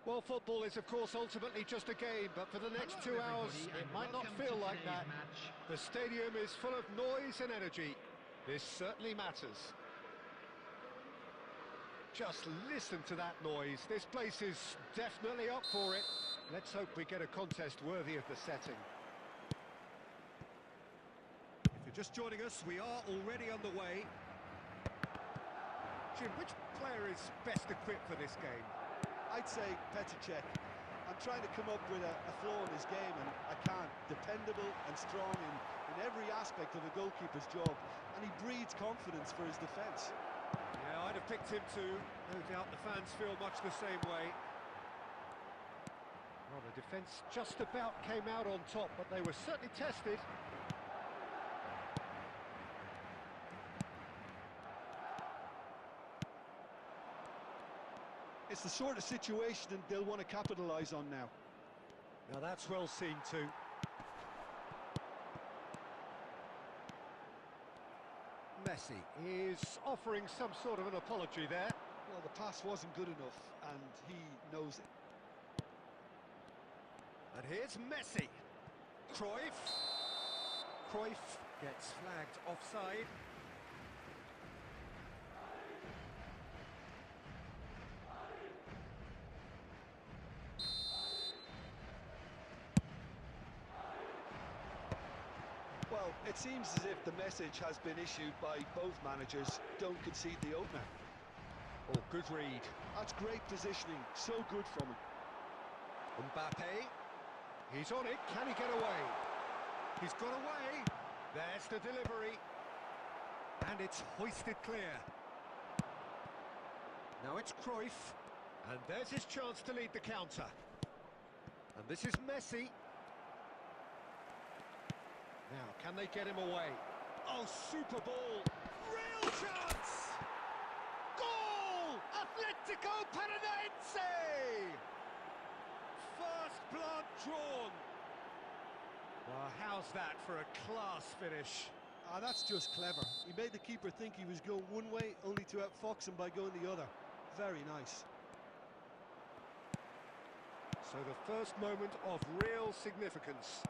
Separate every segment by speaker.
Speaker 1: Well, football is, of course, ultimately just a game, but for the next 2 hours, it might not feel like that. The stadium is full of noise and energy. This certainly matters. Just listen to that noise. This place is definitely up for it. Let's hope we get a contest worthy of the setting. If you're just joining us, we are already underway. Jim, which player is best equipped for this game?
Speaker 2: I'd say Petr. I'm trying to come up with a flaw in his game, and I can't. Dependable and strong in every aspect of a goalkeeper's job, and he breeds confidence for his defence.
Speaker 1: Yeah, I'd have picked him too. No doubt the fans feel much the same way. Well, the defence just about came out on top, but they were certainly tested.
Speaker 2: It's the sort of situation they'll want to capitalise on now.
Speaker 1: Now that's well seen too. Messi is offering some sort of an apology there.
Speaker 2: Well, the pass wasn't good enough, and he knows it.
Speaker 1: And here's Messi. Cruyff. Cruyff gets flagged offside.
Speaker 2: Well, it seems as if the message has been issued by both managers: don't concede the opener.
Speaker 1: Oh, good read.
Speaker 2: That's great positioning, so good from him.
Speaker 1: Mbappe, he's on it, can he get away? He's got away, there's the delivery. And it's hoisted clear. Now it's Cruyff, and there's his chance to lead the counter. And this is Messi. Now, can they get him away? Oh, super ball! Real chance! Goal! Atletico Paranaense! First blood drawn. Well, how's that for a class finish?
Speaker 2: Ah, that's just clever. He made the keeper think he was going one way, only to outfox him by going the other. Very nice.
Speaker 1: So the first moment of real significance.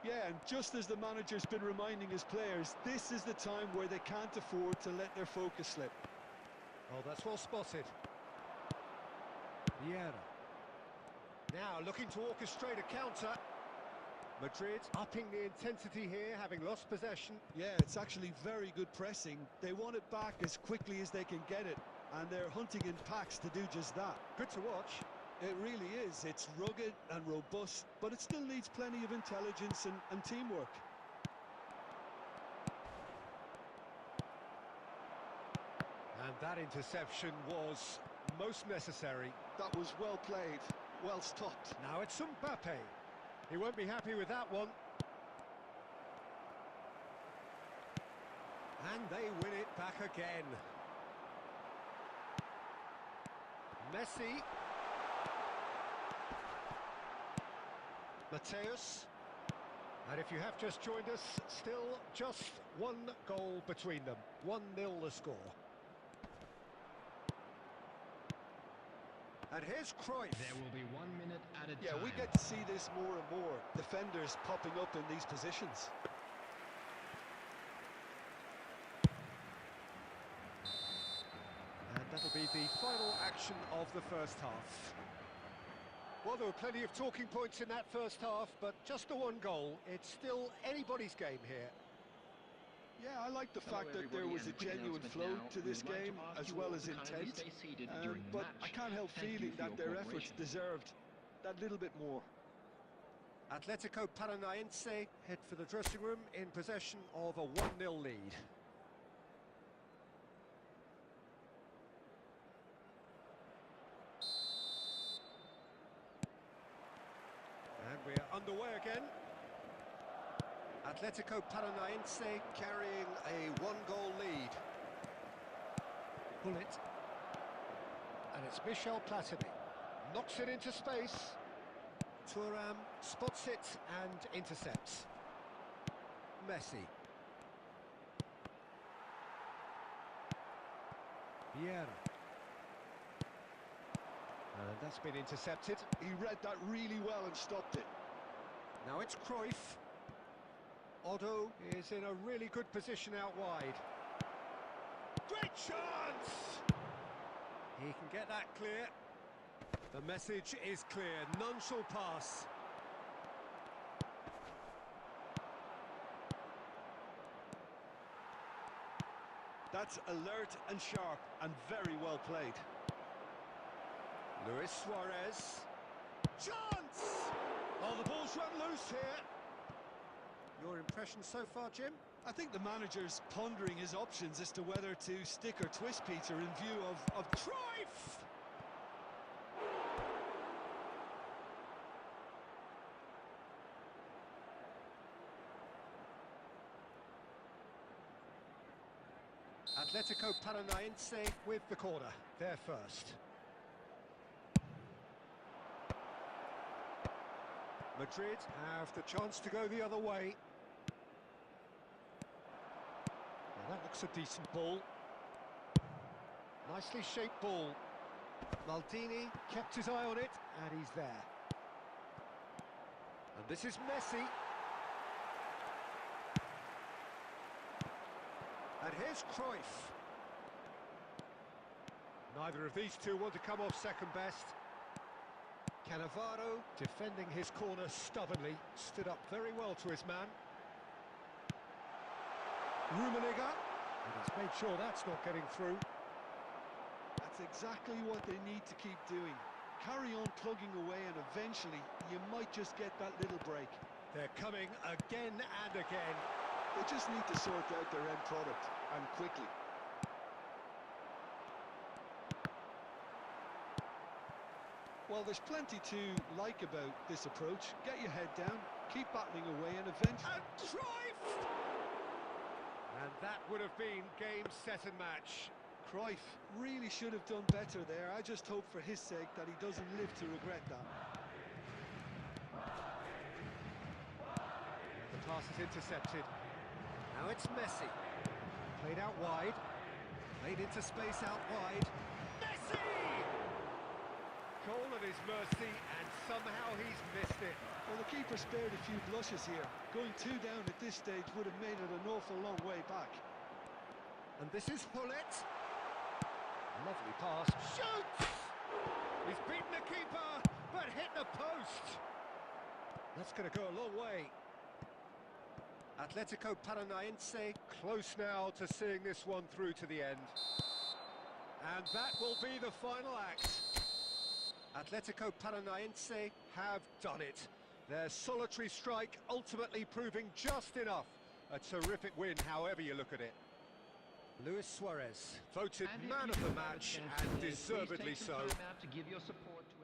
Speaker 2: Yeah, and just as the manager's been reminding his players, this is the time where they can't afford to let their focus slip.
Speaker 1: Oh, that's well spotted. Vieira. Now looking to orchestrate a counter. Madrid upping the intensity here, having lost possession.
Speaker 2: Yeah, it's actually very good pressing. They want it back as quickly as they can get it, and they're hunting in packs to do just that.
Speaker 1: Good to watch.
Speaker 2: It really is. It's rugged and robust, but it still needs plenty of intelligence and teamwork.
Speaker 1: And that interception was most necessary.
Speaker 2: That was well played, well stopped.
Speaker 1: Now it's Mbappe. He won't be happy with that one. And they win it back again. Messi. Mateus. And if you have just joined us, still just one goal between them. 1-0 the score. And here's Cruyff.
Speaker 3: There will be 1 minute at a time.
Speaker 2: Yeah, we get to see this more and more. Defenders popping up in these positions.
Speaker 1: And that'll be the final action of the first half. Well, there were plenty of talking points in that first half, but just the one goal. It's still anybody's game here.
Speaker 2: Yeah, I like the fact that there was a genuine flow to this game, as well as intent. But I can't help feeling that their efforts deserved that little bit more.
Speaker 1: Atletico Paranaense head for the dressing room in possession of a 1-0 lead. And we're underway again. Atletico Paranaense carrying a 1-goal lead. Pull it. And it's Michel Platini. Knocks it into space. Thuram spots it and intercepts. Messi. Vieira. And that's been intercepted.
Speaker 2: He read that really well and stopped it.
Speaker 1: Now it's Cruyff. Otto is in a really good position out wide. Great chance! He can get that clear. The message is clear, none shall pass.
Speaker 2: That's alert and sharp and very well played.
Speaker 1: Luis Suarez. Chance! Oh, the ball's run loose here. Your impression so far, Jim?
Speaker 2: I think the manager's pondering his options as to whether to stick or twist Peter in view of
Speaker 1: Cruyff! Atletico Paranaense with the corner. They're first. Madrid have the chance to go the other way. Well, that looks a decent ball. Nicely shaped ball. Maldini kept his eye on it, and he's there. And this is Messi. And here's Cruyff. Neither of these two want to come off second best. Cannavaro, defending his corner stubbornly, stood up very well to his man. Rummenigge, and he's made sure that's not getting through.
Speaker 2: That's exactly what they need to keep doing. Carry on plugging away and eventually you might just get that little break.
Speaker 1: They're coming again and again.
Speaker 2: They just need to sort out their end product, and quickly. Well, there's plenty to like about this approach. Get your head down, keep battling away, and eventually...
Speaker 1: And Cruyff! And that would have been game, set and match.
Speaker 2: Cruyff really should have done better there. I just hope for his sake that he doesn't live to regret that.
Speaker 1: The pass is intercepted. Now it's Messi. Played out wide. Played into space out wide. Messi! Goal at his mercy, and somehow he's missed it.
Speaker 2: Well, the keeper spared a few blushes here. Going 2 down at this stage would have made it an awful long way back.
Speaker 1: And this is Hullet. Lovely pass. Shoots! He's beaten the keeper, but hit the post. That's going to go a long way. Atletico Paranaense close now to seeing this one through to the end. And that will be the final act. Atletico Paranaense have done it. Their solitary strike ultimately proving just enough. A terrific win, however you look at it. Luis Suarez, voted man of the match, and deservedly so.
Speaker 3: To give your support to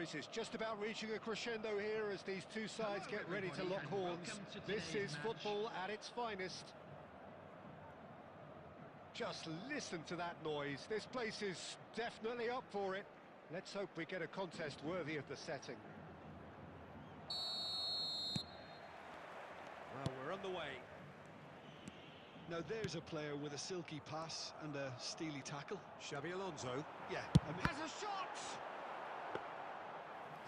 Speaker 1: This is just about reaching a crescendo here as these two sides get ready to lock horns. This is football at its finest. Just listen to that noise. This place is definitely up for it. Let's hope we get a contest worthy of the setting.
Speaker 2: Well, we're on the way. Now there's a player with a silky pass and a steely tackle.
Speaker 1: Xabi Alonso.
Speaker 2: Yeah.
Speaker 1: Has a shot!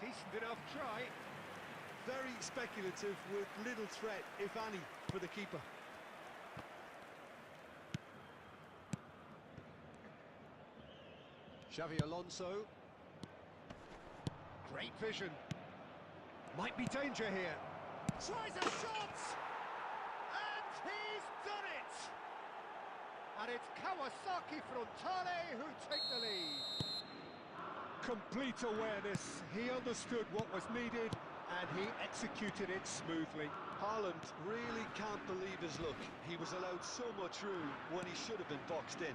Speaker 1: Decent enough try.
Speaker 2: Very speculative with little threat, if any, for the keeper.
Speaker 1: Xabi Alonso. Great vision. Might be danger here. Tries a shot! And he's done it! And it's Kawasaki Frontale who take the lead. Complete awareness. He understood what was needed and he executed it smoothly.
Speaker 2: Haaland really can't believe his luck. He was allowed so much room when he should have been boxed in.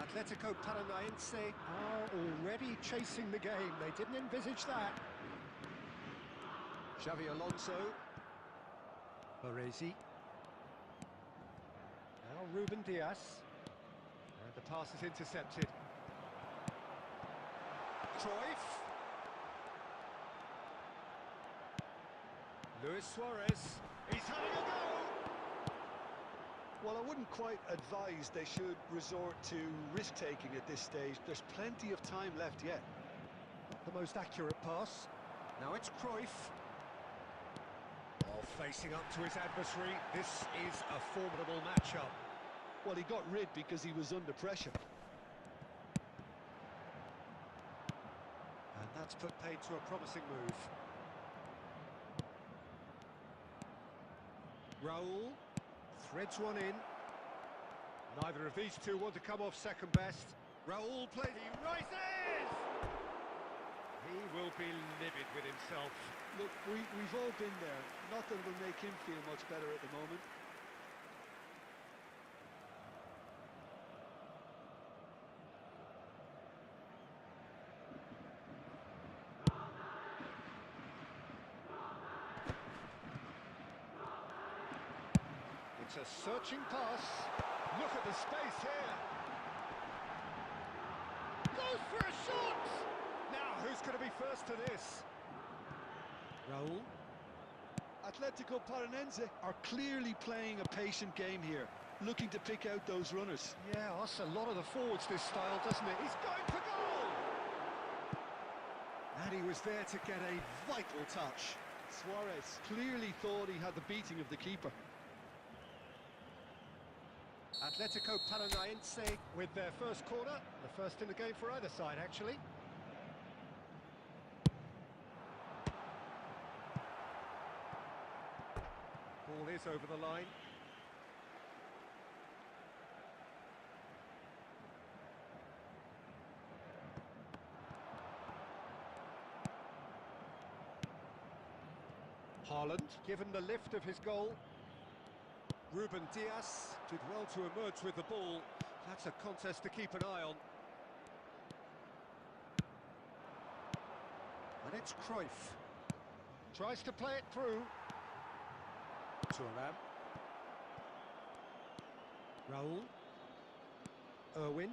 Speaker 1: Atletico Paranaense are already chasing the game. They didn't envisage that. Xabi Alonso. Baresi. Now Ruben Diaz. And the pass is intercepted. Cruyff. Luis Suarez. He's having a go!
Speaker 2: Well, I wouldn't quite advise they should resort to risk-taking at this stage. There's plenty of time left yet.
Speaker 1: The most accurate pass. Now it's Cruyff. Oh, facing up to his adversary. This is a formidable matchup.
Speaker 2: Well, he got rid because he was under pressure.
Speaker 1: And that's put paid to a promising move. Raul threads one in. Neither of these two want to come off second best. Raul plays, he rises! He will be livid with himself.
Speaker 2: Look, we've all been there. Nothing will make him feel much better at the moment.
Speaker 1: It's a searching pass. Look at the space here. Goes for a shot! Now, who's going to be first to this? Raul.
Speaker 2: Atletico Paranaense are clearly playing a patient game here, looking to pick out those runners.
Speaker 1: Yeah, that's a lot of the forwards, this style, doesn't it? He's going for goal! And he was there to get a vital touch.
Speaker 2: Suarez clearly thought he had the beating of the keeper.
Speaker 1: Atletico Paranaense with their first corner, the first in the game for either side, actually. Ball is over the line. Haaland, given the lift of his goal. Ruben Diaz did well to emerge with the ball. That's a contest to keep an eye on. And it's Cruyff. Tries to play it through. Thuram. Raul. Irwin.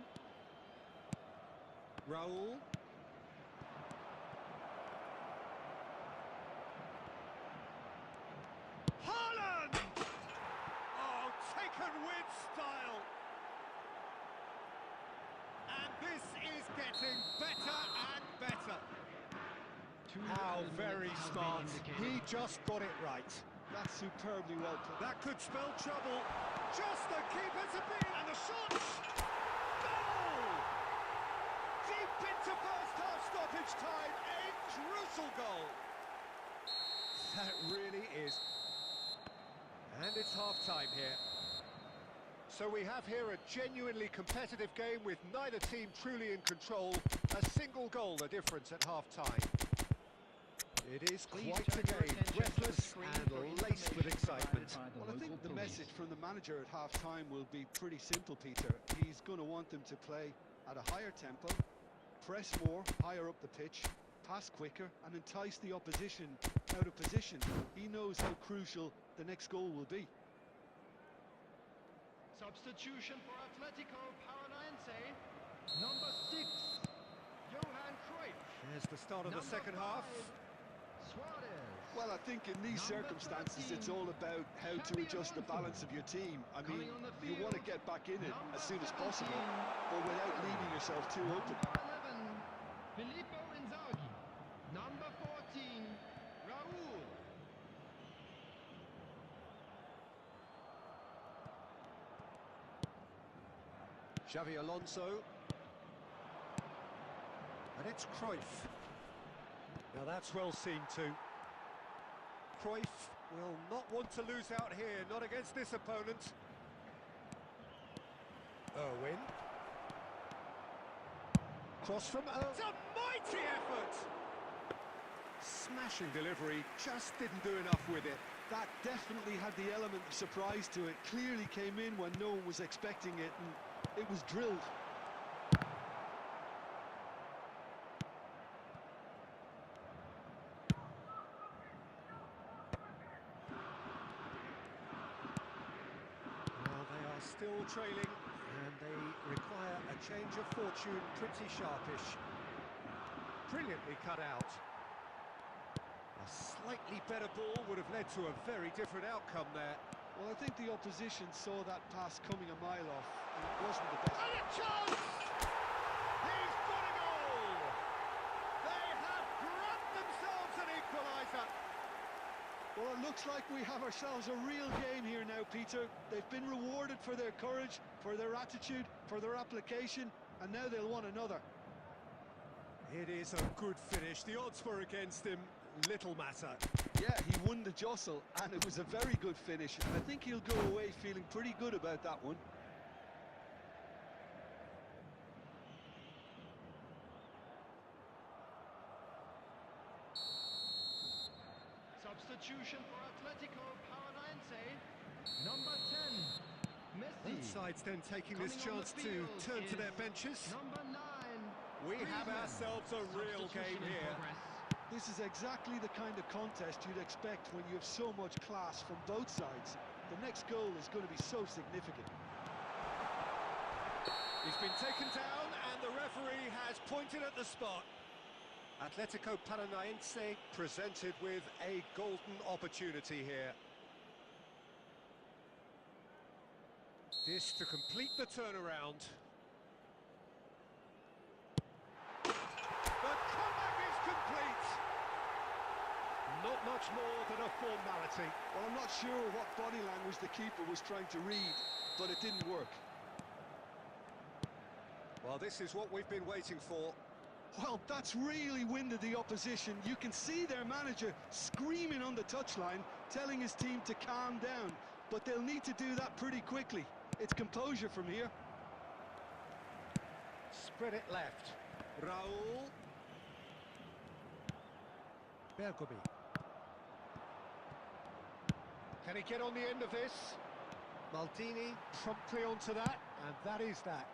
Speaker 1: Raul. Haaland! Oh, taken with style. And this is getting better and better. How very smart. He just got it right.
Speaker 2: That's superbly well played.
Speaker 1: That could spell trouble. Just the keeper to beat. And the shot! Goal! Deep into first half stoppage time. A crucial goal. That really is. And it's half-time here. So we have here a genuinely competitive game with neither team truly in control. A single goal the difference at half-time. It is quite a game, breathless and laced with excitement.
Speaker 2: Well, I think the message from the manager at half-time will be pretty simple, Peter. He's going to want them to play at a higher tempo, press more, higher up the pitch, pass quicker and entice the opposition out of position. He knows how crucial the next goal will be.
Speaker 3: Substitution for Atletico Paranaense. Number 6, Johan Cruyff.
Speaker 1: Here's the start of the second half.
Speaker 3: Suarez.
Speaker 2: Well, I think in these
Speaker 3: Number
Speaker 2: circumstances
Speaker 3: 13,
Speaker 2: it's all about how to
Speaker 3: Xabi
Speaker 2: adjust the
Speaker 3: Alonso.
Speaker 2: balance of your team. I mean,
Speaker 3: Coming on the
Speaker 2: you want to
Speaker 3: field,
Speaker 2: get back in it
Speaker 3: number
Speaker 2: as soon as
Speaker 3: 17,
Speaker 2: possible, but without leaving yourself too open.
Speaker 3: Number 11, Filippo Inzaghi. Number 14, Raul.
Speaker 1: Xavi Alonso. And it's Cruyff. Now that's well seen too. Cruyff will not want to lose out here, not against this opponent. Owen. Cross from Owen. It's a mighty effort! Smashing delivery, just didn't do enough with it.
Speaker 2: That definitely had the element of surprise to it. Clearly came in when no one was expecting it, and it was drilled.
Speaker 1: Well, they are still trailing, and they require a change of fortune, pretty sharpish. Brilliantly cut out. A slightly better ball would have led to a very different outcome there.
Speaker 2: Well, I think the opposition saw that pass coming a mile off, and it wasn't the best.
Speaker 1: And a chance! He's got a goal! They have grabbed themselves an equaliser.
Speaker 2: Well, it looks like we have ourselves a real game here now, Peter. They've been rewarded for their courage, for their attitude, for their application, and now they'll want another.
Speaker 1: It is a good finish. The odds were against him. Little matter.
Speaker 2: Yeah, he won the jostle, and it was a very good finish. And I think he'll go away feeling pretty good about that one.
Speaker 3: Substitution for Atletico Paranaense. Number 10, Messi.
Speaker 1: Both sides then taking this
Speaker 3: Coming on
Speaker 1: chance
Speaker 3: the
Speaker 1: to
Speaker 3: field
Speaker 1: turn to
Speaker 3: is
Speaker 1: their benches.
Speaker 3: Number 9,
Speaker 1: We have
Speaker 3: Griezmann.
Speaker 1: ourselves a real
Speaker 3: Substitution
Speaker 1: game
Speaker 3: in
Speaker 1: here.
Speaker 3: progress.
Speaker 2: This is exactly the kind of contest you'd expect when you have so much class from both sides. The next goal is going to be so significant.
Speaker 1: He's been taken down and the referee has pointed at the spot. Atletico Paranaense presented with a golden opportunity here. This to complete the turnaround. The comeback is complete. Not much more than a formality.
Speaker 2: Well, I'm not sure what body language the keeper was trying to read, but it didn't work.
Speaker 1: Well, this is what we've been waiting for.
Speaker 2: Well, that's really winded the opposition. You can see their manager screaming on the touchline, telling his team to calm down. But they'll need to do that pretty quickly. It's composure from here.
Speaker 1: Spread it left. Raul. Bergomi. Can he get on the end of this? Maldini promptly onto that, and that is that.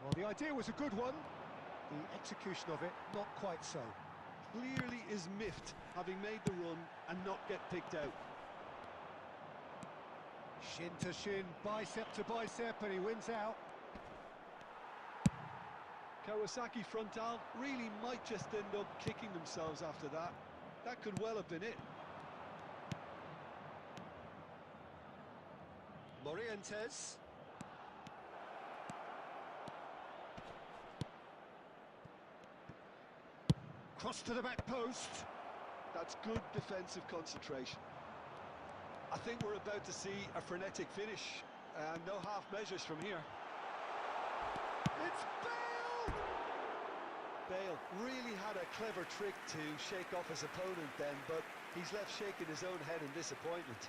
Speaker 1: Well, the idea was a good one. The execution of it, not quite so.
Speaker 2: Clearly is miffed, having made the run and not get picked out.
Speaker 1: Shin to shin, bicep to bicep, and he wins out.
Speaker 2: Kawasaki frontal really might just end up kicking themselves after that. That could well have been it.
Speaker 1: Morientes. Cross to the back post.
Speaker 2: That's good defensive concentration. I think we're about to see a frenetic finish, and no half measures from here.
Speaker 1: It's Bale!
Speaker 2: Bale really had a clever trick to shake off his opponent then, but he's left shaking his own head in disappointment.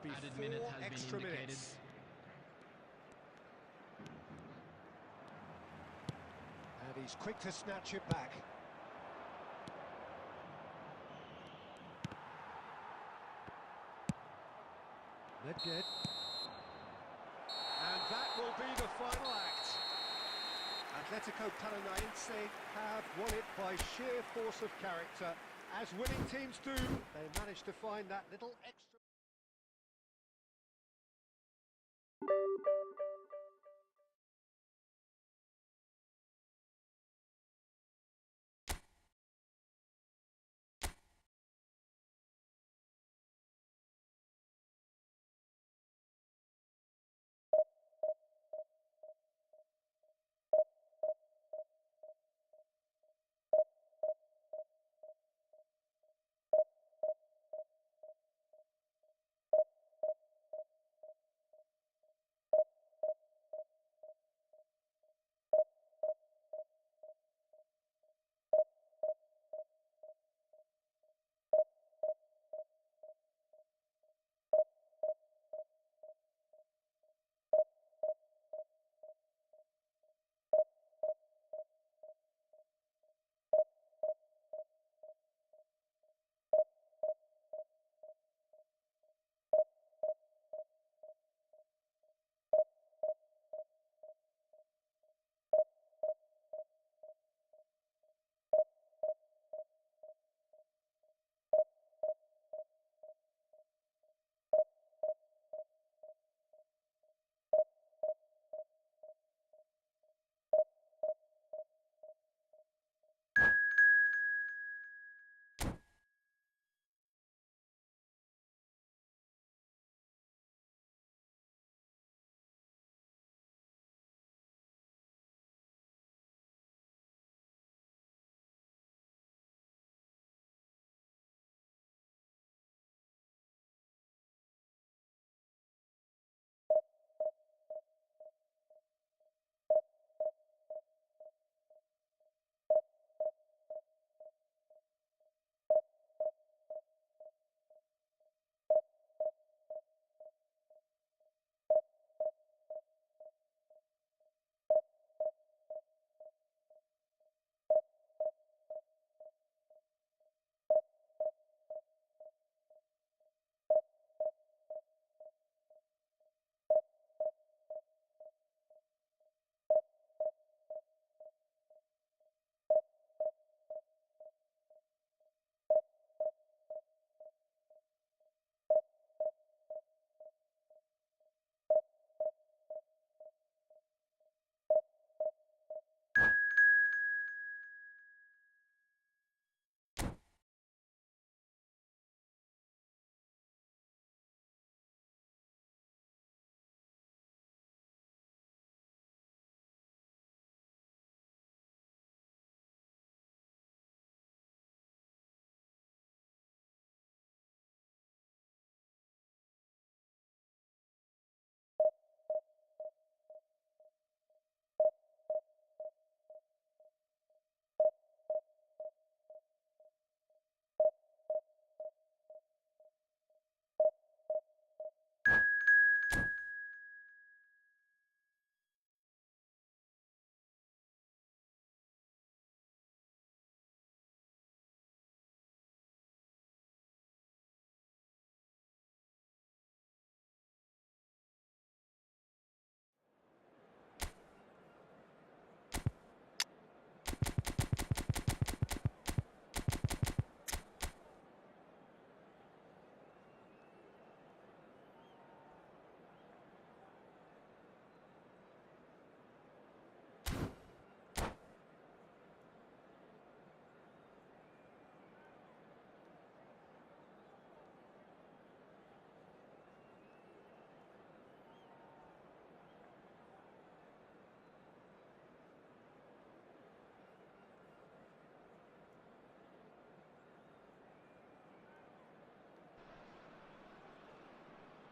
Speaker 1: be
Speaker 3: added
Speaker 1: 4
Speaker 3: minutes has been
Speaker 1: extra
Speaker 3: indicated.
Speaker 1: minutes. And he's quick to snatch it back. Medged. And that will be the final act. Atletico Paranaense have won it by sheer force of character. As winning teams do, they managed to find that little extra...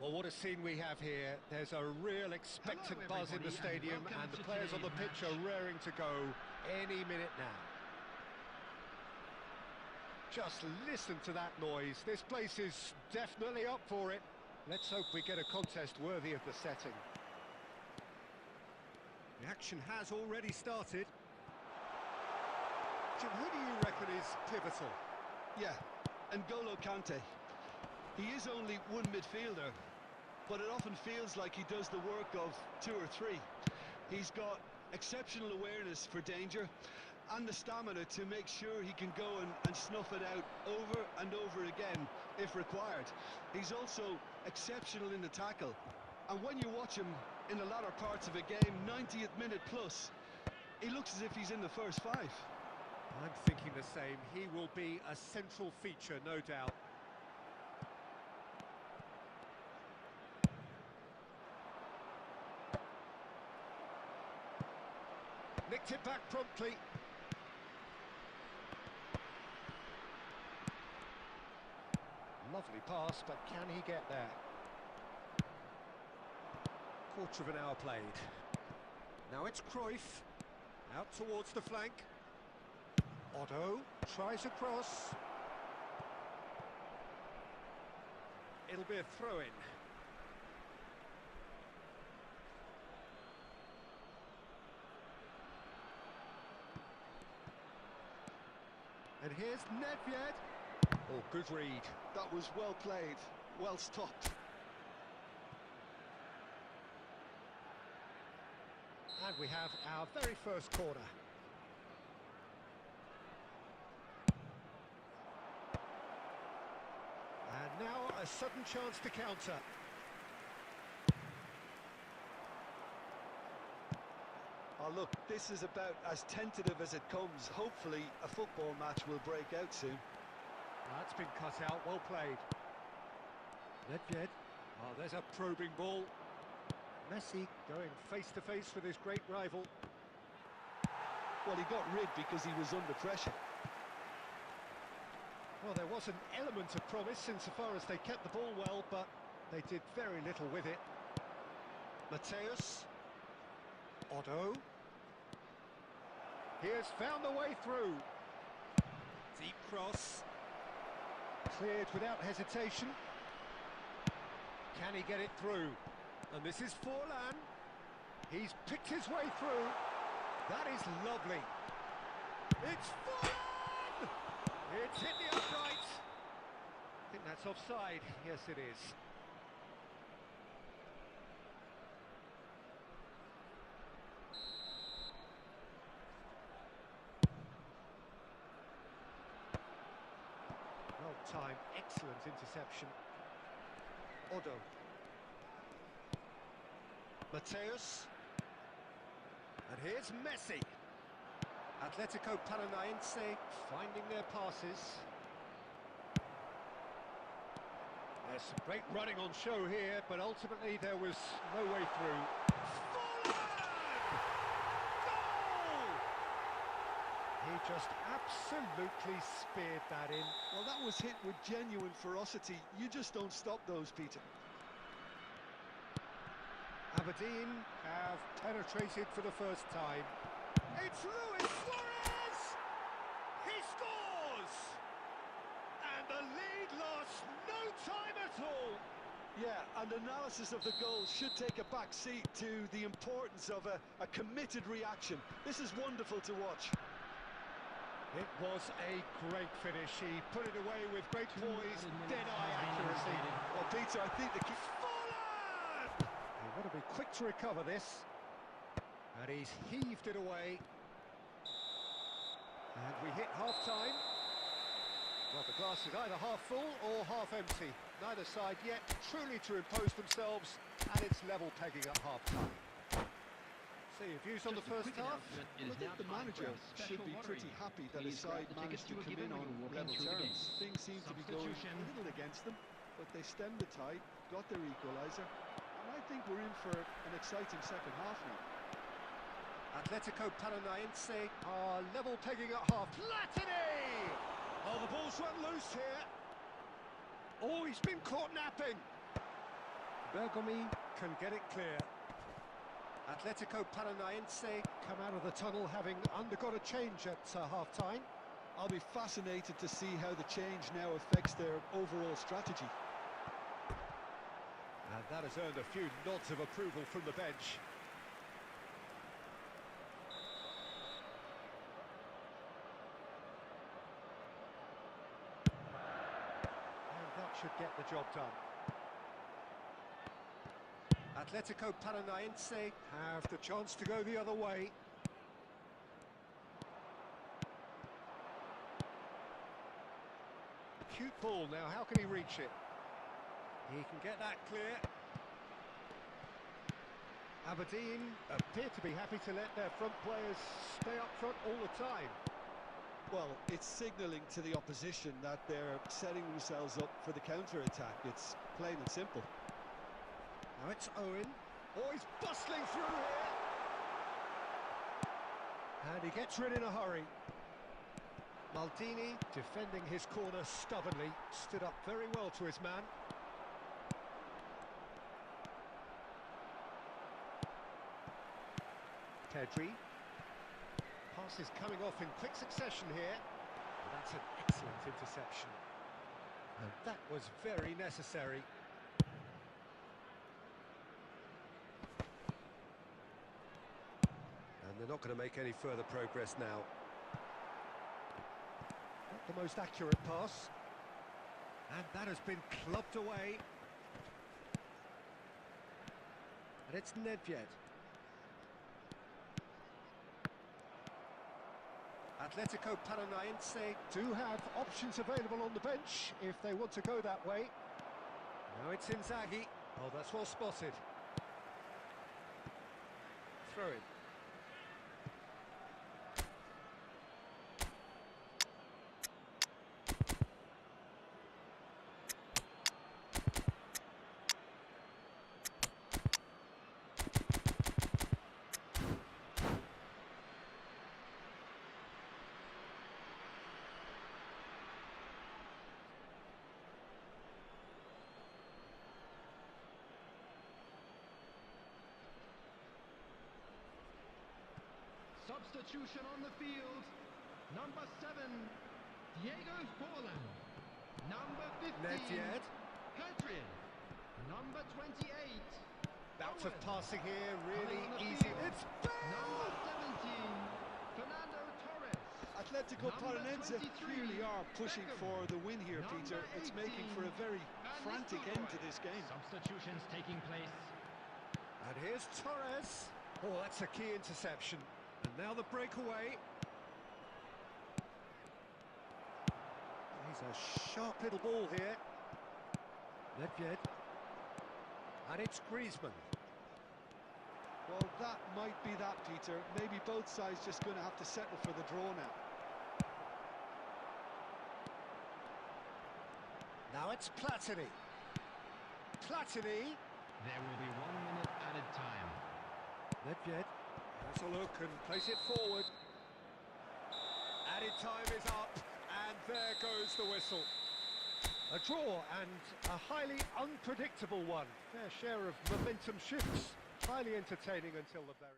Speaker 1: Well, what a scene we have here. There's a real expectant buzz in the stadium, and the players on the pitch are raring to go any minute now. Just listen to that noise. This place is definitely up for it. Let's hope we get a contest worthy of the setting. The action has already started. Jim, who do you reckon is pivotal?
Speaker 2: Yeah, N'Golo Kante. He is only one midfielder, but it often feels like he does the work of two or three. He's got exceptional awareness for danger and the stamina to make sure he can go and snuff it out over and over again if required. He's also exceptional in the tackle, and when you watch him in the latter parts of a game, 90th minute plus, he looks as if he's in the first five.
Speaker 1: I'm thinking the same. He will be a central feature, no doubt. Nicked it back promptly. Lovely pass, but can he get there? Quarter of an hour played. Now it's Cruyff, out towards the flank. Otto tries a cross. It'll be a throw-in. And here's Nedved. Oh, good read.
Speaker 2: That was well played, well stopped.
Speaker 1: And we have our very first corner. And now a sudden chance to counter.
Speaker 2: Oh look, this is about as tentative as it comes. Hopefully a football match will break out soon.
Speaker 1: That's been cut out, well played. Nedved. Oh, there's a probing ball. Messi going face to face with his great rival.
Speaker 2: Well, he got rid because he was under pressure.
Speaker 1: Well, there was an element of promise insofar as they kept the ball well, but they did very little with it. Mateus. Otto. He has found the way through. Deep cross. Cleared without hesitation. Can he get it through? And this is Forlan. He's picked his way through. That is lovely. It's Forlan! It's hit the upright. I think that's offside. Yes, it is. Well timed, excellent interception. Otto. Mateus. And here's Messi. Atletico Paranaense finding their passes. There's some great running on show here, but ultimately there was no way through. Forlan! Goal! He just absolutely speared that in.
Speaker 2: Well, that was hit with genuine ferocity. You just don't stop those, Peter.
Speaker 1: Aberdeen have penetrated for the first time. It's Luis Suarez! He scores! And the lead lost no time at all.
Speaker 2: Yeah, and analysis of the goal should take a back seat to the importance of a committed reaction. This is wonderful to watch.
Speaker 1: It was a great finish. He put it away with great poise, dead-eye accuracy.
Speaker 2: Well, Peter, I think the key...
Speaker 1: They want to be quick to recover this. And he's heaved it away. And we hit half-time. Well, the glass is either half full or half empty. Neither side yet truly to impose themselves, and it's level pegging at half-time. So your views on the first half?
Speaker 2: I think the manager should be pretty happy that his side managed to come in on level terms. Things seem to be going a little against them, but they stemmed the tide, got their equaliser, and I think we're in for an exciting second half now.
Speaker 1: Atletico Paranaense are level pegging at half. Platini! Oh, the ball's run loose here. Oh, he's been caught napping. Bergomi can get it clear. Atletico Paranaense come out of the tunnel having undergone a change at half-time.
Speaker 2: I'll be fascinated to see how the change now affects their overall strategy.
Speaker 1: And that has earned a few nods of approval from the bench. And that should get the job done. Atletico Paranaense have the chance to go the other way. Cute ball now, how can he reach it? He can get that clear. Aberdeen appear to be happy to let their front players stay up front all the time.
Speaker 2: Well, it's signalling to the opposition that they're setting themselves up for the counter-attack. It's plain and simple.
Speaker 1: Now it's Owen. Oh, he's bustling through here. And he gets rid in a hurry. Maldini, defending his corner stubbornly, stood up very well to his man. Pedri. Pass is coming off in quick succession here. But that's an excellent interception. And that was very necessary. And they're not going to make any further progress now. Not the most accurate pass. And that has been clubbed away. And it's Nedved. Atletico Paranaense do have options available on the bench if they want to go that way. Now it's Inzaghi. Oh, that's well spotted. Throw it.
Speaker 3: Substitution on the field. Number 7, Diego Forlan. Number 15,
Speaker 1: Nedved.
Speaker 3: Pedri. Number 28,
Speaker 1: Bouts of
Speaker 3: Owen.
Speaker 1: passing here,
Speaker 3: Coming
Speaker 1: really
Speaker 3: on the
Speaker 1: easy.
Speaker 3: field.
Speaker 1: It's
Speaker 3: Number 17, Fernando Torres.
Speaker 2: Atletico
Speaker 3: Number
Speaker 2: Paranaense
Speaker 3: 23,
Speaker 2: really are pushing
Speaker 3: Beckham.
Speaker 2: for the win here,
Speaker 3: Number
Speaker 2: Peter. It's making
Speaker 3: 18,
Speaker 2: for a very
Speaker 3: Van
Speaker 2: frantic
Speaker 3: Nistelrooy.
Speaker 2: end to this game.
Speaker 3: Substitutions taking place.
Speaker 1: And here's Torres. Oh, that's a key interception. And now the breakaway. He's a sharp little ball here. Nedved. And it's Griezmann.
Speaker 2: Well, that might be that, Peter. Maybe both sides just going to have to settle for the draw now.
Speaker 1: Now it's Platini. Platini.
Speaker 3: There will be 1 minute added time.
Speaker 1: Nedved has a look and plays it forward. Added time is up, and there goes the whistle. A draw and a highly unpredictable one. Fair share of momentum shifts. Highly entertaining until the very...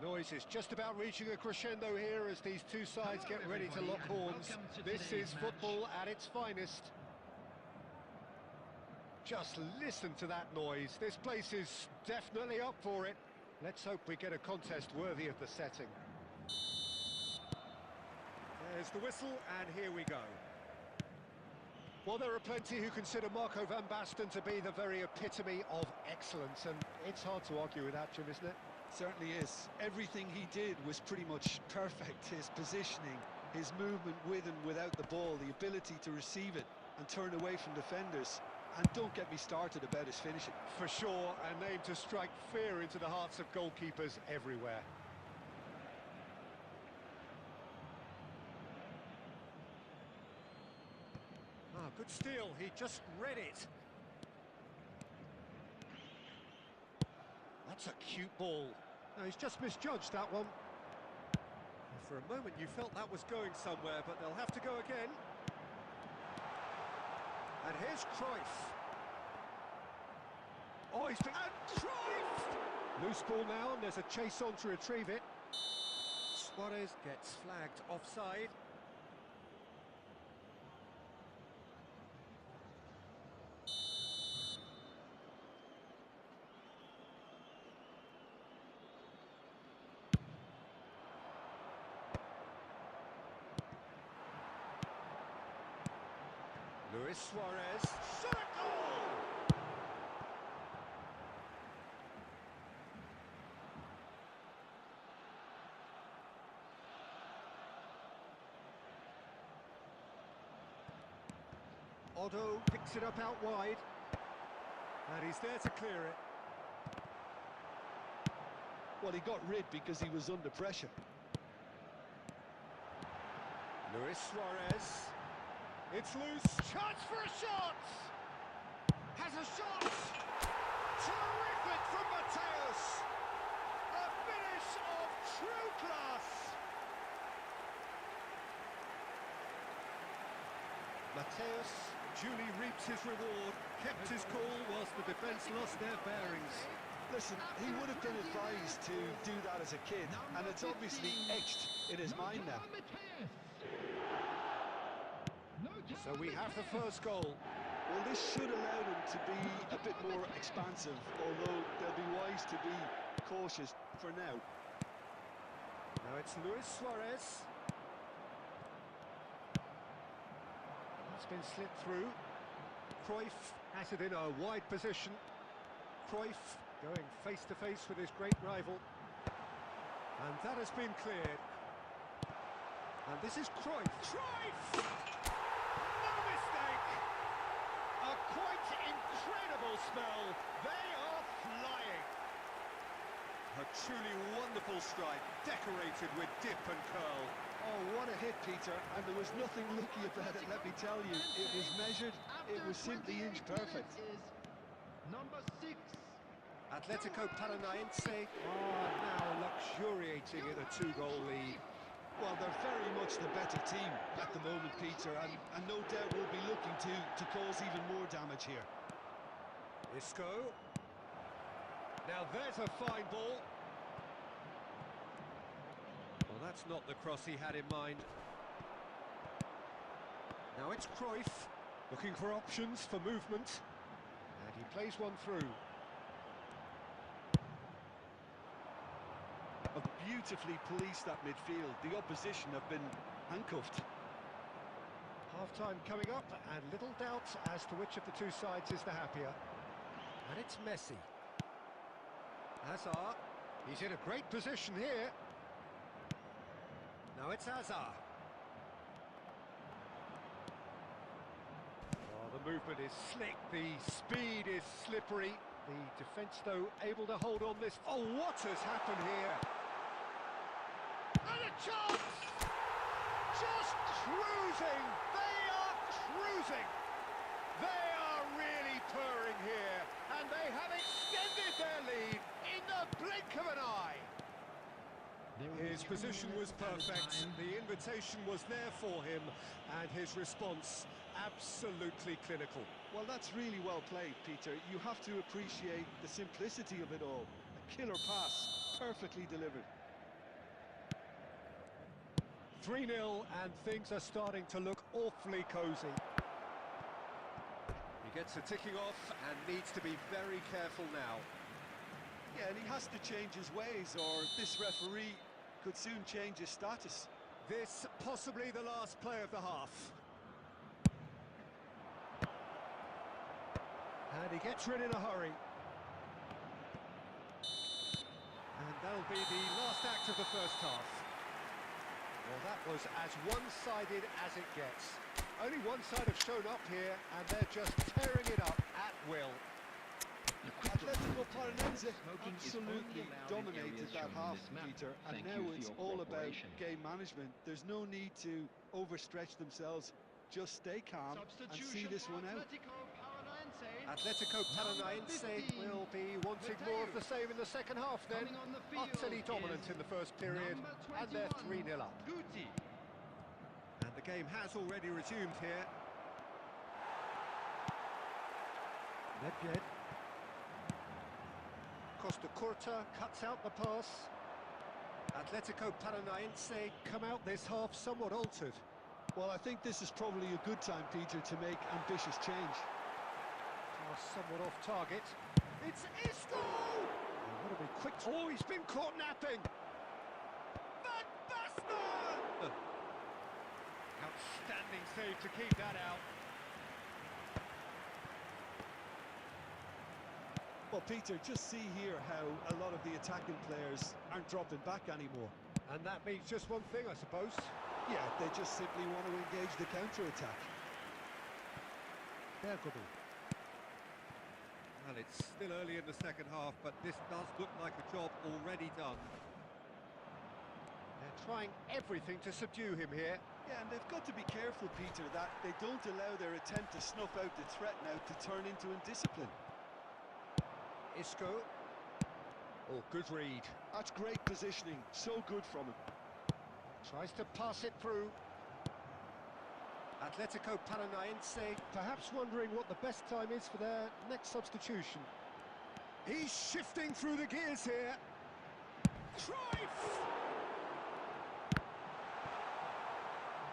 Speaker 1: The noise is just about reaching a crescendo here as these two sides
Speaker 3: Hello,
Speaker 1: get ready to
Speaker 3: everybody,
Speaker 1: lock
Speaker 3: and
Speaker 1: horns.
Speaker 3: welcome to
Speaker 1: This
Speaker 3: today's
Speaker 1: is
Speaker 3: match.
Speaker 1: football at its finest. Just listen to that noise. This place is definitely up for it. Let's hope we get a contest worthy of the setting. There's the whistle, and here we go. Well, there are plenty who consider Marco van Basten to be the very epitome of excellence, and it's hard to argue with that, Jim, isn't it?
Speaker 2: Certainly is. Everything he did was pretty much perfect. His positioning, his movement with and without the ball, the ability to receive it and turn away from defenders. And don't get me started about his finishing.
Speaker 1: For sure, a name to strike fear into the hearts of goalkeepers everywhere. Ah, good steal, he just read it. That's a cute ball. No, he's just misjudged that one. For a moment you felt that was going somewhere, but they'll have to go again. And here's Cruyff. Oh, he's been... And Cruyff! Loose ball now, and there's a chase on to retrieve it. Suarez gets flagged offside. Luis Suarez, shot a goal! Otto picks it up out wide, and he's there to clear it.
Speaker 2: Well, he got rid because he was under pressure.
Speaker 1: Luis Suarez. It's loose. Chance for a shot! Has a shot! Terrific from Mateus! A finish of true class! Mateus duly reaps his reward, kept his cool whilst the defence lost their bearings.
Speaker 2: Listen, he would have been advised to do that as a kid, and it's obviously etched in his mind now.
Speaker 1: So we have the first goal.
Speaker 2: Well, this should allow them to be a bit more expansive, although they'll be wise to be cautious for now.
Speaker 1: Now it's Luis Suarez. It's been slipped through. Cruyff has it in a wide position. Cruyff going face to face with his great rival. And that has been cleared. And this is Cruyff. Cruyff! No mistake! A quite incredible spell. They are flying. A truly wonderful strike, decorated with dip and curl.
Speaker 2: Oh, what a hit, Peter, and there was nothing lucky about it, let me tell you. It was measured, it was simply inch perfect.
Speaker 3: Number 6.
Speaker 1: Atletico Paranaense are now luxuriating in a 2-goal lead.
Speaker 2: Well, they're very much the better team at the moment, Peter, and no doubt will be looking to cause even more damage here.
Speaker 1: Isco. Now there's a fine ball. Well, that's not the cross he had in mind. Now it's Cruyff, looking for options for movement. And he plays one through.
Speaker 2: Have beautifully policed that midfield. The opposition have been handcuffed.
Speaker 1: Half-time coming up, and little doubt as to which of the two sides is the happier. And it's Messi. Hazard. He's in a great position here. Now it's Hazard. Oh, the movement is slick, the speed is slippery. The defence, though, able to hold on this. Oh, what has happened here? And a chance! Just cruising! They are cruising! They are really purring here, and they have extended their lead in the blink of an eye. His position was perfect, the invitation was there for him, and his response absolutely clinical.
Speaker 2: Well, that's really well played, Peter. You have to appreciate the simplicity of it all. A killer pass, perfectly delivered.
Speaker 1: 3-0, and things are starting to look awfully cosy. He gets a ticking off and needs to be very careful now.
Speaker 2: Yeah, and he has to change his ways, or this referee could soon change his status.
Speaker 1: This possibly the last play of the half. And he gets rid in a hurry. And that'll be the last act of the first half. Well, that was as one-sided as it gets. Only one side have shown up here, and they're just tearing it up at will.
Speaker 2: Atletico Paranaense absolutely dominated that half, Peter, and now it's all about game management. There's no need to overstretch themselves. Just stay calm and see this one out.
Speaker 1: Atletico Paranaense will be wanting more of the same in the second half then. Utterly dominant in the first period, and they're 3-0 up. And the game has already resumed here. Nedved. Costa Curta cuts out the pass. Atletico Paranaense come out this half somewhat altered.
Speaker 2: Well, I think this is probably a good time, Peter, to make ambitious change.
Speaker 1: Somewhat off target. It's Isco! What a big quick... Oh, he's been caught napping! Van Basten! Outstanding save to keep that out.
Speaker 2: Well, Peter, just see here how a lot of the attacking players aren't dropping back anymore.
Speaker 1: And that means just one thing, I suppose.
Speaker 2: Yeah, they just simply want to engage the counter-attack.
Speaker 1: Bergobi. Well, it's still early in the second half, but this does look like a job already done. They're trying everything to subdue him here.
Speaker 2: Yeah, and they've got to be careful, Peter, that they don't allow their attempt to snuff out the threat now to turn into indiscipline.
Speaker 1: Isco. Oh, good read.
Speaker 2: That's great positioning, so good from him.
Speaker 1: Tries to pass it through. Atletico Paranaense perhaps wondering what the best time is for their next substitution. He's shifting through the gears here. Cruyff!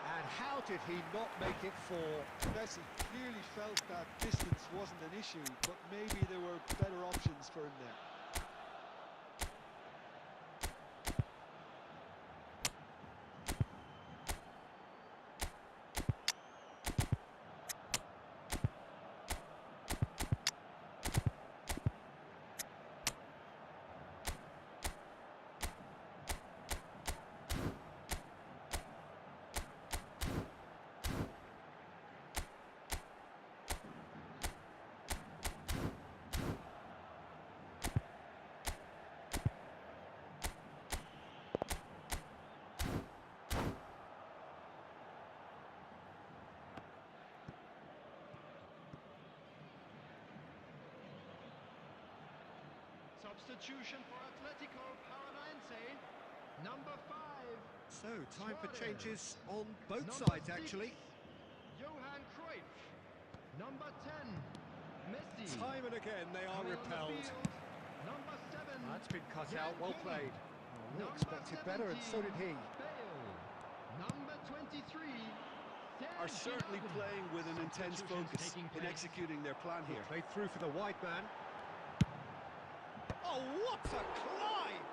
Speaker 1: And how did he not make it four?
Speaker 2: Messi clearly felt that distance wasn't an issue, but maybe there were better options for him there.
Speaker 3: Substitution for Atletico Paranaense, number 5.
Speaker 1: So, time for changes on both
Speaker 3: Number
Speaker 1: sides,
Speaker 3: 6,
Speaker 1: actually.
Speaker 3: Johan Cruyff. Number 10, Messi.
Speaker 1: Time and again, they are
Speaker 3: Coming on the
Speaker 1: repelled.
Speaker 3: field, number 7.
Speaker 1: That's been cut out, well played. Oh, we
Speaker 3: Number
Speaker 1: expected better, and so did he.
Speaker 3: 17, Bale. Number 23,
Speaker 2: Are certainly
Speaker 3: Gnabry.
Speaker 2: playing with an intense
Speaker 3: Substitutions
Speaker 2: focus
Speaker 3: taking
Speaker 2: in
Speaker 3: place.
Speaker 2: executing their plan here.
Speaker 1: Played through for the wide man. Oh, what a climb!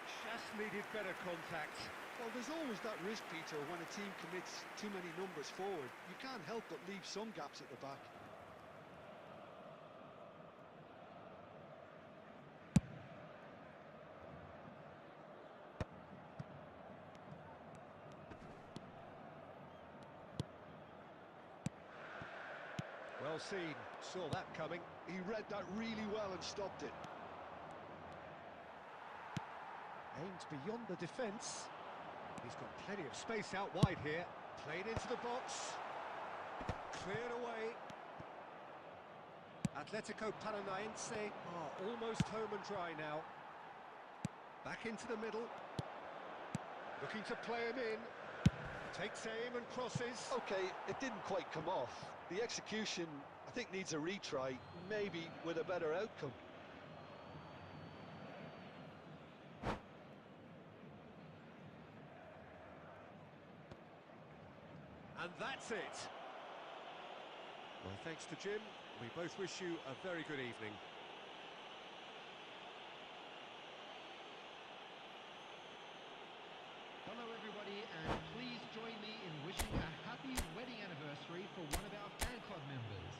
Speaker 1: Just needed better contact.
Speaker 2: Well, there's always that risk, Peter, when a team commits too many numbers forward. You can't help but leave some gaps at the back.
Speaker 1: Well seen, saw that coming.
Speaker 2: He read that really well and stopped it.
Speaker 1: Aimed beyond the defence. He's got plenty of space out wide here. Played into the box. Cleared away. Atletico Paranaense are almost home and dry now. Back into the middle. Looking to play him in. Takes aim and crosses.
Speaker 2: Okay, it didn't quite come off. The execution, I think, needs a retry, maybe with a better outcome.
Speaker 1: And that's it. My thanks to Jim. We both wish you a very good evening.
Speaker 3: Hello everybody, and please join me in wishing a happy wedding anniversary for one of our fan club members.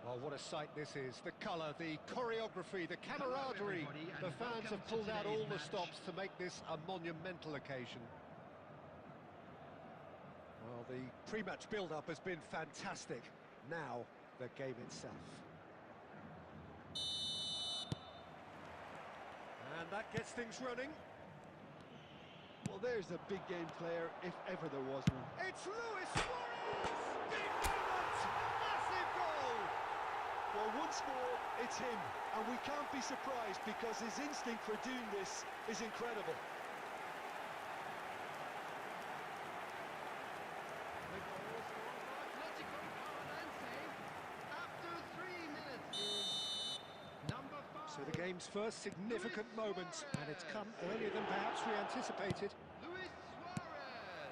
Speaker 1: Well, what a sight this is. The colour, the choreography, the camaraderie. The fans have pulled out all the stops to make this a monumental occasion. Well, the pre-match build-up has been fantastic. Now, the game itself. And that gets things running.
Speaker 2: Well, there's a big game player, if ever there was one.
Speaker 1: It's Luis Suarez! Big moment! Massive goal!
Speaker 2: Well, once more, it's him, and we can't be surprised because his instinct for doing this is incredible.
Speaker 3: The goal scored by Atletico Paranaense after 3 minutes is number 5.
Speaker 1: So the game's first significant moment, and it's come earlier than perhaps we anticipated.
Speaker 3: Luis Suarez.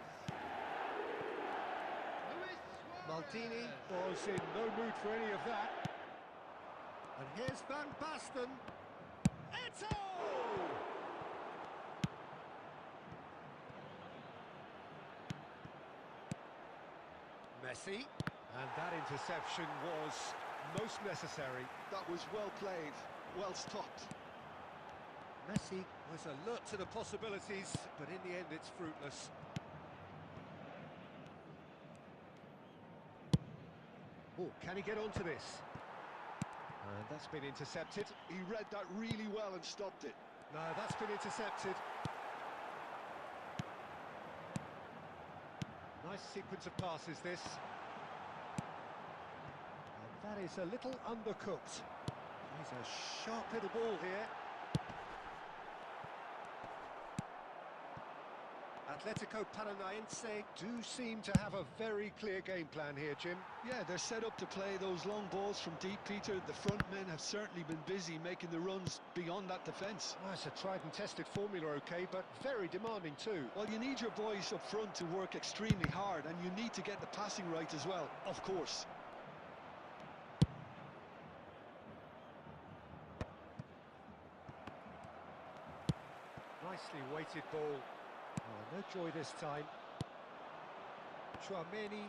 Speaker 3: Luis Suarez.
Speaker 1: Maldini was in no mood for any of that. And here's Van Basten. Eto'o! Messi. And that interception was most necessary.
Speaker 2: That was well played, well stopped.
Speaker 1: Messi was alert to the possibilities, but in the end it's fruitless. Oh, can he get onto this? And that's been intercepted.
Speaker 2: He read that really well and stopped it.
Speaker 1: No, that's been intercepted. Nice sequence of passes, this. And that is a little undercooked. He's a sharp little ball here. Atletico Paranaense do seem to have a very clear game plan here, Jim.
Speaker 2: Yeah, they're set up to play those long balls from deep, Peter. The front men have certainly been busy making the runs beyond that defence.
Speaker 1: Well, it's a tried and tested formula, okay, but very demanding too.
Speaker 2: Well, you need your boys up front to work extremely hard, and you need to get the passing right as well, of course.
Speaker 1: Nicely weighted ball. Oh, no joy this time. Chouameni.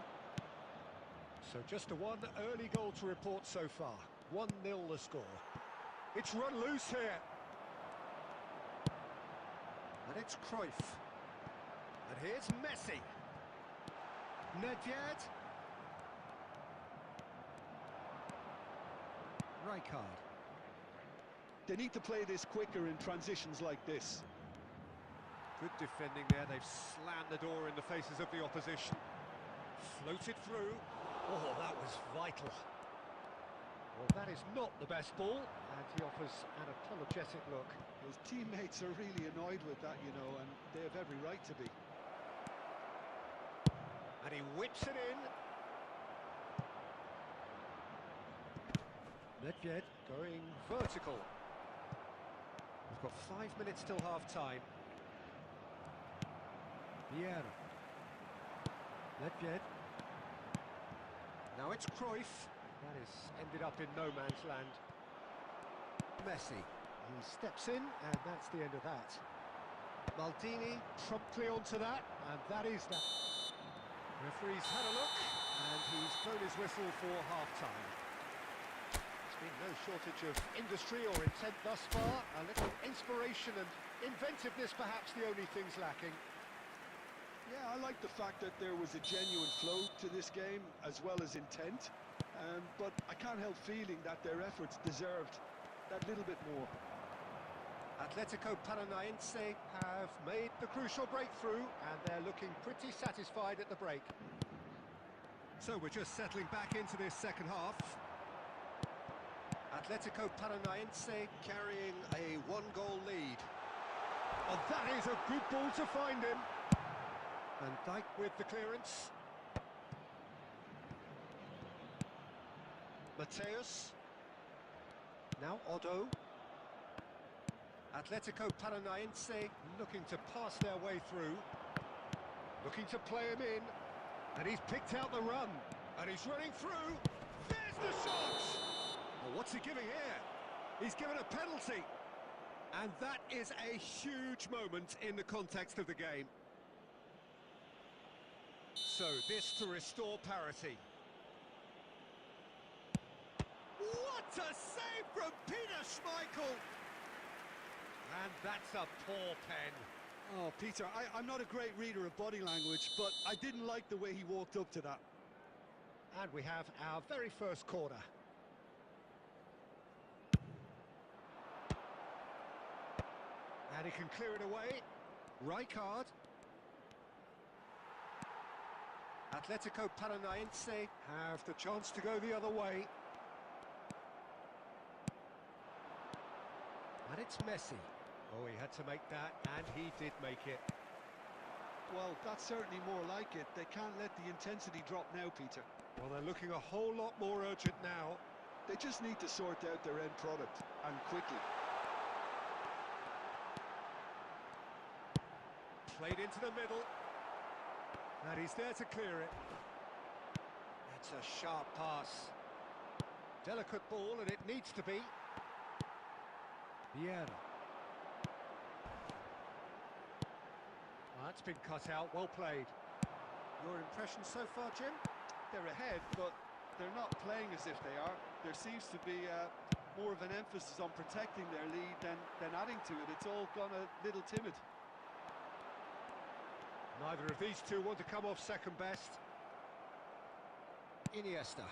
Speaker 1: So just a one early goal to report so far. 1-0 the score. It's run loose here. And it's Cruyff. And here's Messi. Nedved. Rijkaard.
Speaker 2: They need to play this quicker in transitions like this.
Speaker 1: Good defending there, they've slammed the door in the faces of the opposition. Floated through. Oh, that was vital. Well, that is not the best ball, and he offers an apologetic look.
Speaker 2: His teammates are really annoyed with that, you know, and they have every right to be.
Speaker 1: And he whips it in. Nedved going vertical. We've got 5 minutes till half-time. Vieira. Nedved. Now it's Cruyff. That is ended up in no man's land. Messi. He steps in, and that's the end of that. Maldini promptly onto that, and that is that. Referee's had a look, and he's blown his whistle for half-time. There's been no shortage of industry or intent thus far. A little inspiration and inventiveness, perhaps the only things lacking.
Speaker 2: Yeah, I like the fact that there was a genuine flow to this game, as well as intent. But I can't help feeling that their efforts deserved that little bit more.
Speaker 1: Atletico Paranaense have made the crucial breakthrough, and they're looking pretty satisfied at the break. So we're just settling back into this second half. Atletico Paranaense carrying a one-goal lead. Oh, that is a good ball to find him. Van Dijk with the clearance. Mateus. Now Otto. Atletico Paranaense looking to pass their way through. Looking to play him in. And he's picked out the run. And he's running through. There's the shot! Well, what's he giving here? He's given a penalty. And that is a huge moment in the context of the game. So this to restore parity. What a save from Peter Schmeichel! And that's a poor pen.
Speaker 2: Oh, Peter, I'm not a great reader of body language, but I didn't like the way he walked up to that.
Speaker 1: And we have our very first corner. And he can clear it away. Rijkaard. Atletico Paranaense have the chance to go the other way. And it's Messi. Oh, he had to make that, and he did make it.
Speaker 2: Well, that's certainly more like it. They can't let the intensity drop now, Peter.
Speaker 1: Well, they're looking a whole lot more urgent now.
Speaker 2: They just need to sort out their end product, and quickly.
Speaker 1: Played into the middle. And he's there to clear it. That's a sharp pass. Delicate ball, and it needs to be. Vieira. Well, that's been cut out, well played. Your impression so far, Jim?
Speaker 4: They're ahead, but they're not playing as if they are. There seems to be more of an emphasis on protecting their lead than adding to it. It's all gone a little timid.
Speaker 1: Neither of these two want to come off second best. Iniesta.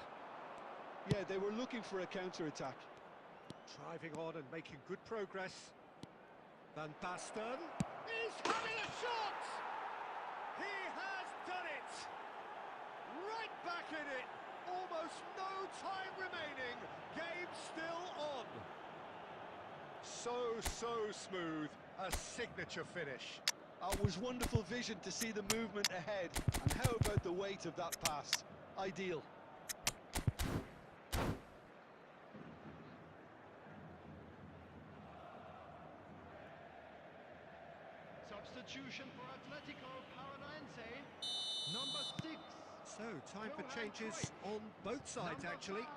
Speaker 2: Yeah, they were looking for a counter-attack.
Speaker 1: Driving on and making good progress. Van Basten. He's having a shot! He has done it! Right back in it! Almost no time remaining. Game still on. So smooth. A signature finish.
Speaker 2: It was wonderful vision to see the movement ahead. And how about the weight of that pass? Ideal.
Speaker 3: Substitution for Atletico Paranaense. Number 6.
Speaker 1: So, time for changes on both sides,
Speaker 3: Number
Speaker 1: actually.
Speaker 3: 5,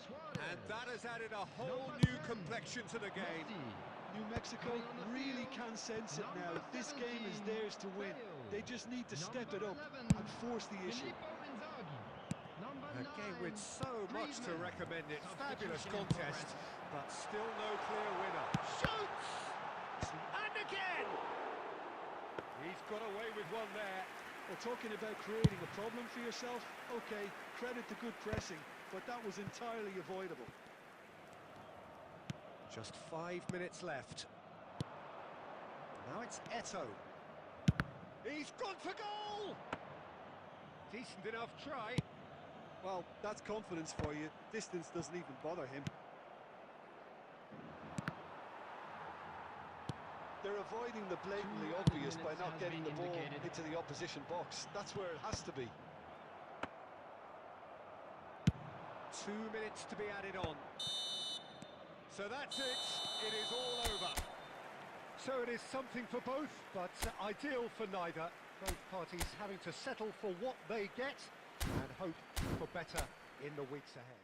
Speaker 3: Suarez.
Speaker 1: And that has added a whole
Speaker 3: Number
Speaker 1: new
Speaker 3: 10,
Speaker 1: complexion to the game.
Speaker 3: Messi.
Speaker 2: New Mexico
Speaker 3: Coming on the
Speaker 2: really
Speaker 3: field,
Speaker 2: can sense it now.
Speaker 3: number
Speaker 2: This game is
Speaker 3: 17,
Speaker 2: theirs to win.
Speaker 3: Bale.
Speaker 2: They just need to step it
Speaker 3: Number
Speaker 2: up
Speaker 3: 11,
Speaker 2: and force the issue.
Speaker 3: Filippo Inzaghi. Number
Speaker 1: A
Speaker 3: 9,
Speaker 1: game with so much to
Speaker 3: Griezmann.
Speaker 1: recommend it. Fabulous
Speaker 3: Substitution in
Speaker 1: contest,
Speaker 3: progress.
Speaker 1: but still no clear winner. Shoots! And again! He's got away with one there.
Speaker 2: Well, talking about creating a problem for yourself, okay, credit to good pressing, but that was entirely avoidable.
Speaker 1: Just 5 minutes left. Now it's Eto. He's gone for goal! Decent enough try.
Speaker 2: Well, that's confidence for you. Distance doesn't even bother him. They're avoiding the blatantly
Speaker 3: 2
Speaker 2: obvious by
Speaker 3: minutes
Speaker 2: not
Speaker 3: has
Speaker 2: getting the
Speaker 3: been
Speaker 2: ball
Speaker 3: indicated.
Speaker 2: into the opposition box. That's where it has to be.
Speaker 1: 2 minutes to be added on. So that's it. It is all over. So it is something for both, but ideal for neither. Both parties having to settle for what they get and hope for better in the weeks ahead.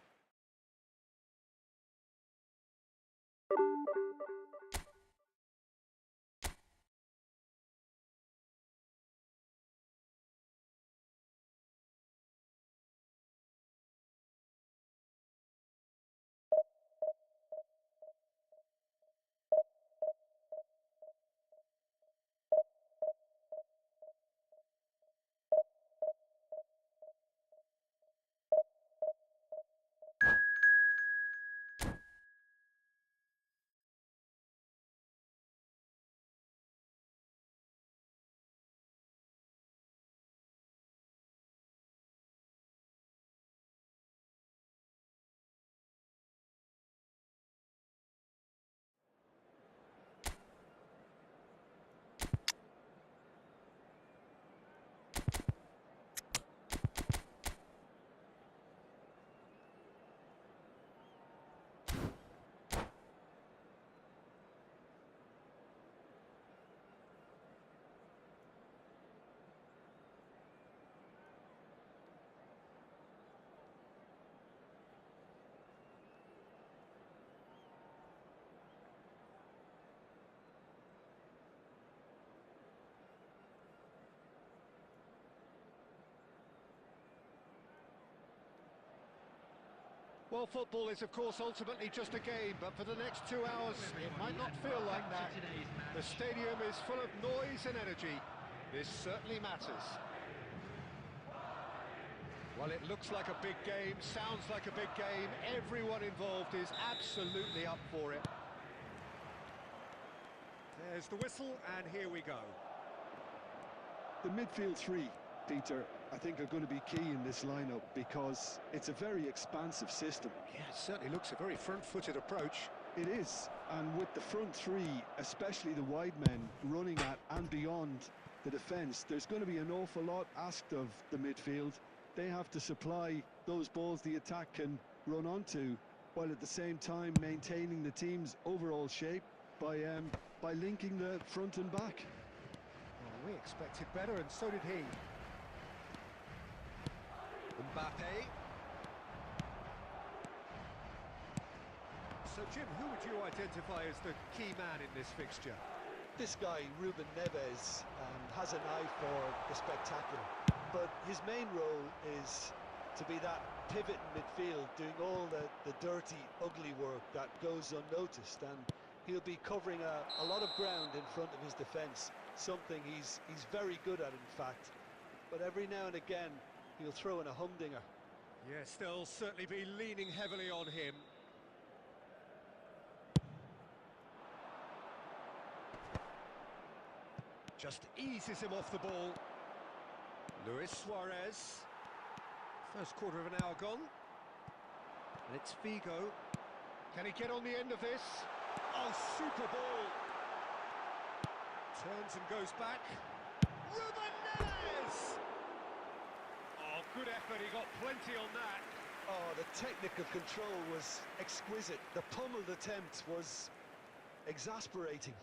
Speaker 1: Well, football is, of course, ultimately just a game, but for the next 2 hours, it might not feel like that. The stadium is full of noise and energy. This certainly matters. Well, it looks like a big game, sounds like a big game. Everyone involved is absolutely up for it. There's the whistle, and here we go.
Speaker 2: The midfield three, Peter, I think are going to be key in this lineup because it's a very expansive system.
Speaker 1: Yeah, it certainly looks a very front-footed approach.
Speaker 2: It is, and with the front three, especially the wide men, running at and beyond the defence, there's going to be an awful lot asked of the midfield. They have to supply those balls the attack can run onto, while at the same time maintaining the team's overall shape by linking the front and back.
Speaker 1: Well, we expected better, and so did he. Mbappe. So, Jim, who would you identify as the key man in this fixture?
Speaker 2: This guy, Ruben Neves, has an eye for the spectacular, but his main role is to be that pivot in midfield, doing all the dirty, ugly work that goes unnoticed, and he'll be covering a lot of ground in front of his defence, something he's very good at, in fact. But every now and again, he'll throw in a humdinger.
Speaker 1: Yes, they'll certainly be leaning heavily on him. Just eases him off the ball. Luis Suarez. First quarter of an hour gone. And it's Figo. Can he get on the end of this? Oh, super ball. Turns and goes back. Ruben Neves! Oh, good effort, he got plenty on that.
Speaker 2: Oh, the technical control was exquisite. The pummeled attempt was exasperating.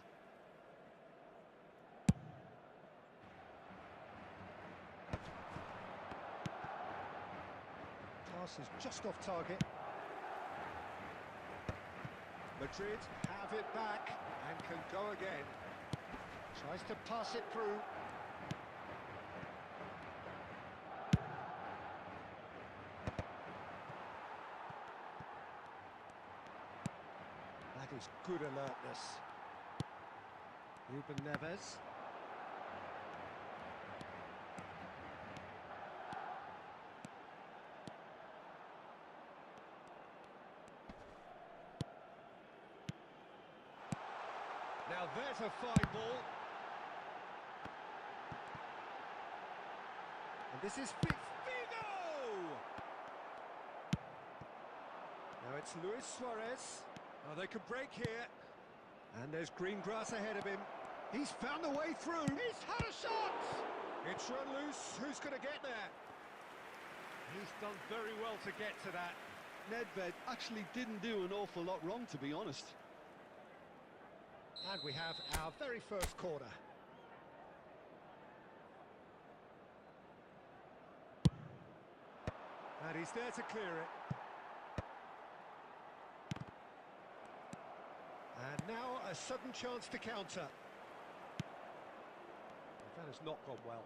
Speaker 1: Pass is just off target. Madrid have it back and can go again. Tries to pass it through. That is good alertness. Ruben Neves. Now there's a fine ball. And this is Figo! Now it's Luis Suarez. Oh, they could break here. And there's green grass ahead of him. He's found the way through. He's had a shot! It's run loose. Who's going to get there? He's done very well to get to that.
Speaker 2: Nedved actually didn't do an awful lot wrong, to be honest.
Speaker 1: And we have our very first corner. And he's there to clear it. And now a sudden chance to counter. That has not gone well.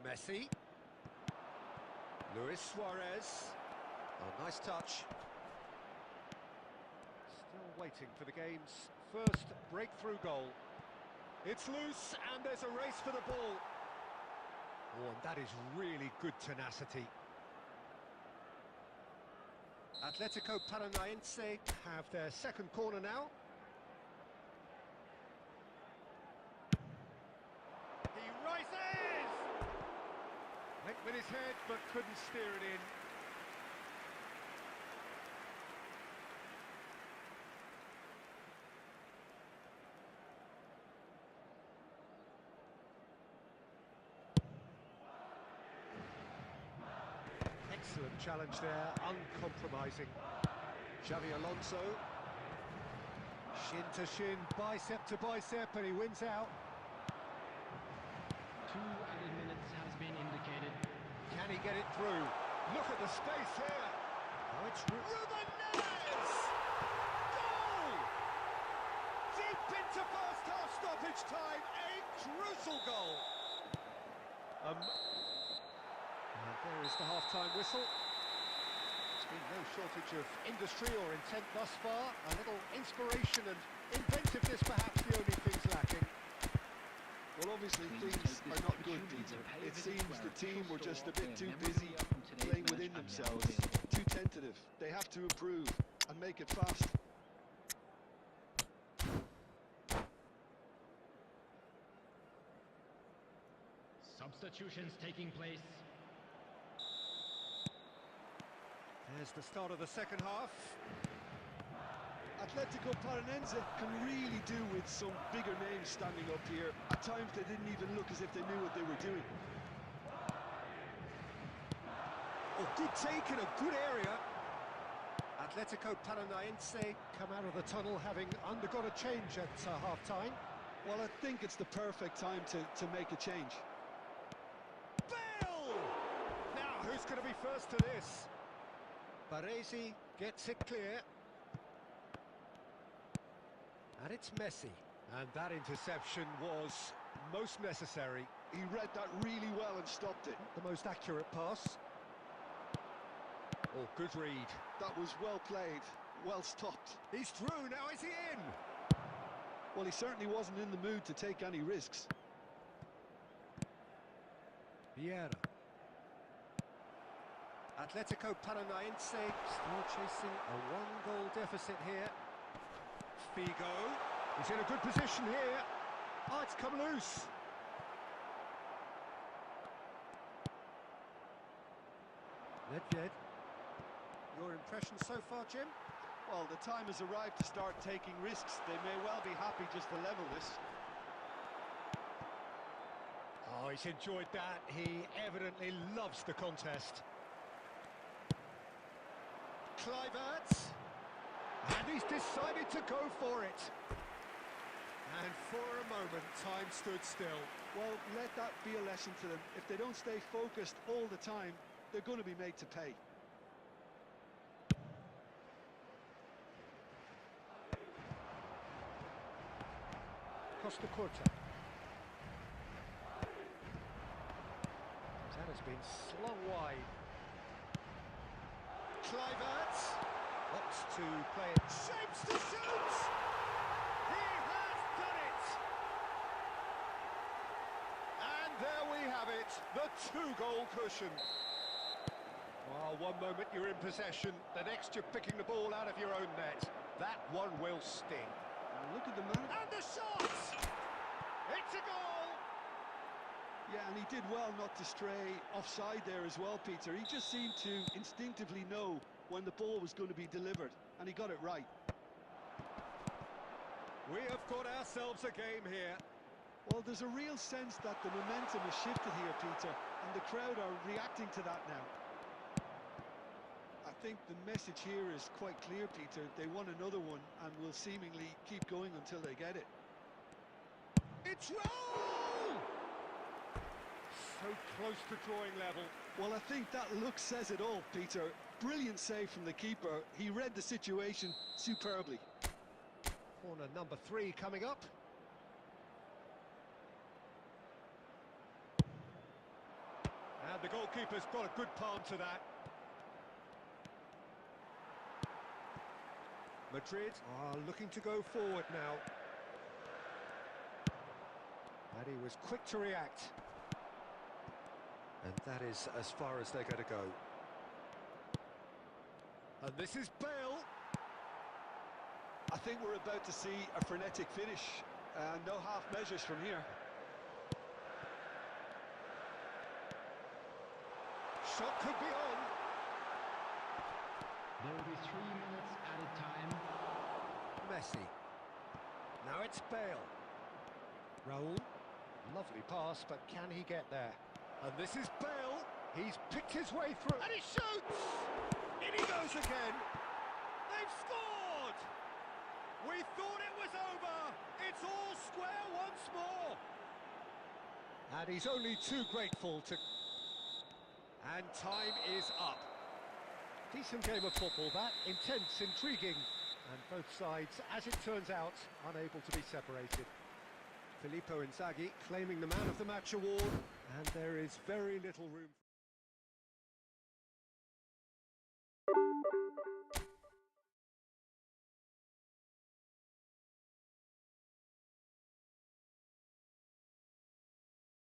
Speaker 1: Messi. Luis Suarez. Oh, nice touch. Still waiting for the game's first breakthrough goal. It's loose and there's a race for the ball. Oh, and that is really good tenacity. Atletico Paranaense have their second corner now. He rises! Went with his head but couldn't steer it in. Excellent challenge there, uncompromising. Xavi Alonso. Shin to shin, bicep to bicep, and he wins out.
Speaker 3: 2 added minutes has been indicated.
Speaker 1: Can he get it through? Look at the space here. Oh, it's Ruben Neves! Goal! Deep into first half stoppage time, a crucial goal. And there is the half-time whistle. There's been no shortage of industry or intent thus far. A little inspiration and inventiveness perhaps the only things lacking.
Speaker 2: Well, obviously things are not good, Peter. It seems the team were just a bit too busy playing within themselves, too tentative. They have to improve and make it fast.
Speaker 3: Substitutions taking place.
Speaker 1: There's the start of the second half.
Speaker 2: Atletico Paranaense can really do with some bigger names standing up here. At times they didn't even look as if they knew what they were doing.
Speaker 1: Oh, good take in a good area. Atletico Paranaense come out of the tunnel having undergone a change at half-time.
Speaker 2: Well, I think it's the perfect time to make a change.
Speaker 1: Bale! Now, who's going to be first to this? Baresi gets it clear. And it's Messi. And that interception was most necessary.
Speaker 2: He read that really well and stopped it.
Speaker 1: The most accurate pass. Oh, good read.
Speaker 2: That was well played, well stopped.
Speaker 1: He's through, now is he in?
Speaker 2: Well, he certainly wasn't in the mood to take any risks.
Speaker 1: Vieira. Atletico Paranaense still chasing a one-goal deficit here. Figo. He's in a good position here. Oh, it's come loose. Nedved. Your impression so far, Jim?
Speaker 4: Well, the time has arrived to start taking risks. They may well be happy just to level this.
Speaker 1: Oh, he's enjoyed that. He evidently loves the contest. Kluivert. And he's decided to go for it. And for a moment, time stood still.
Speaker 2: Well, let that be a lesson to them. If they don't stay focused all the time, they're going to be made to pay.
Speaker 1: Costa Curta. That has been slung wide. Kluivert opts to play it. Shapes to shoot! He has done it! And there we have it, the two-goal cushion. Well, one moment you're in possession, the next you're picking the ball out of your own net. That one will sting.
Speaker 2: Look at the man.
Speaker 1: And the shot! It's a goal!
Speaker 2: Yeah, and he did well not to stray offside there as well, Peter. He just seemed to instinctively know when the ball was going to be delivered, and he got it right.
Speaker 1: We have got ourselves a game here.
Speaker 2: Well, there's a real sense that the momentum has shifted here, Peter, and the crowd are reacting to that now. I think the message here is quite clear, Peter. They want another one and will seemingly keep going until they get it.
Speaker 1: It's roll! So close to drawing level.
Speaker 2: Well, I think that look says it all, Peter. Brilliant save from the keeper. He read the situation superbly.
Speaker 1: Corner number 3 coming up. And the goalkeeper's got a good palm to that. Madrid are looking to go forward now. And he was quick to react. And that is as far as they're going to go. And this is Bale.
Speaker 2: I think we're about to see a frenetic finish. No half measures from here.
Speaker 1: Shot could be on.
Speaker 3: There will be 3 minutes added time.
Speaker 1: Messi. Now it's Bale. Raul. Lovely pass, but can he get there? And this is Bale. He's picked his way through. And he shoots! In he goes again. They've scored! We thought it was over. It's all square once more. And he's only too grateful to... And time is up. Decent game of football, that. Intense, intriguing. And both sides, as it turns out, unable to be separated. Filippo Inzaghi claiming the Man of the Match award, and there is very little room